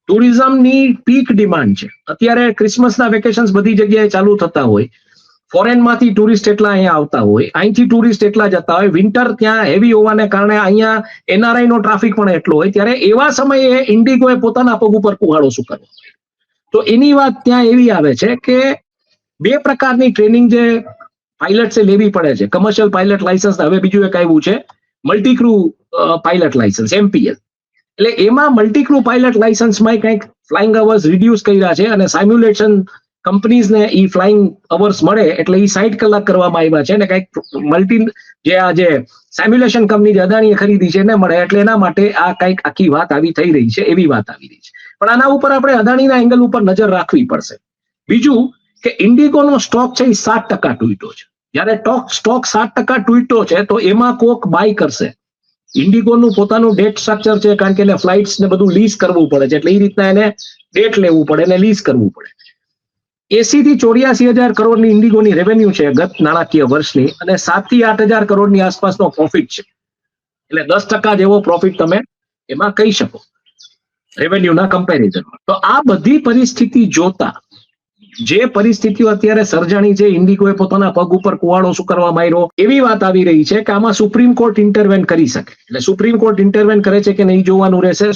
ટુરિઝમની peak demand છે. અત્યારે ક્રિસમસના vacation બધી જગ્યાએ ચાલુ થતા હોય, ફોરેનમાંથી ટુરિસ્ટ એટલા અહીંયા આવતા હોય, અહીંથી ટુરિસ્ટ એટલા જતા હોય, વિન્ટર ત્યાં હેવી હોવાને કારણે અહીંયા એનઆરઆઈ નો ટ્રાફિક પણ એટલો હોય, ત્યારે એવા સમયે ઇન્ડિગોએ પોતાના પગ ઉપર કુહાડો શું કરવો. તો એની વાત ત્યાં એવી આવે છે કે 2 પ્રકારની ટ્રેનિંગ જે પાયલટ્સે લેવી પડે છે. કમર્શિયલ પાયલટ લાયસન્સ, હવે બીજું એક આવ્યું છે મલ્ટીક્રૂ પાયલટ લાયસન્સ, MPL. એટલે એમાં મલ્ટીક્રૂ પાયલટ લાયસન્સમાં કંઈક ફ્લાઇંગ અવર્સ રિડ્યુસ કર્યા છે અને સામ્યુલેશન કંપનીઝને ઈ ફ્લાઇંગ અવર્સ મળે એટલે ઈ 60 કલાક કરવામાં આવ્યા છે અને કંઈક જે સેમ્યુલેશન કંપની જે અદાણીએ ખરીદી છે એને મળે, એટલે એના માટે આ કંઈક આખી વાત આવી થઈ રહી છે, એવી વાત આવી રહી છે. પણ આના ઉપર આપણે અદાણીના એંગલ ઉપર નજર રાખવી પડશે. બીજું કે ઇન્ડિગોનો સ્ટોક છે એ 7% તૂટ્યો છે. જયારે સ્ટોક 7% તૂટ્યો છે તો એમાં કોક બાય કરશે. ઇન્ડિગોનું પોતાનું ડેટ સ્ટ્રક્ચર છે, કારણ કે એને ફ્લાઇટ્સ ને બધું લીઝ કરવું પડે છે, એટલે એ રીતના એને ડેટ લેવું પડે અને લીઝ કરવું પડે. 80 થી 84,000 કરોડની ઇન્ડિગોની રેવન્યુ છે ગત નાણાકીય વર્ષની, અને 7 થી 8,000 કરોડની આસપાસનો પ્રોફિટ છે. એટલે 10% જેવો પ્રોફિટ તમે એમાં કહી શકો રેવન્યુના કમ્પેરિઝનમાં. તો આ બધી પરિસ્થિતિ જોતા જે પરિસ્થિતિઓ અત્યારે સર્જાણી છે, ઇન્ડિગોએ પોતાના પગ ઉપર કુવાડો શું કરવા માંડ્યો, એવી વાત આવી રહી છે કે આમાં સુપ્રીમ કોર્ટ ઇન્ટરવેન કરી શકે. એટલે સુપ્રીમ કોર્ટ ઇન્ટરવેન કરે છે કે નહીં જોવાનું રહેશે.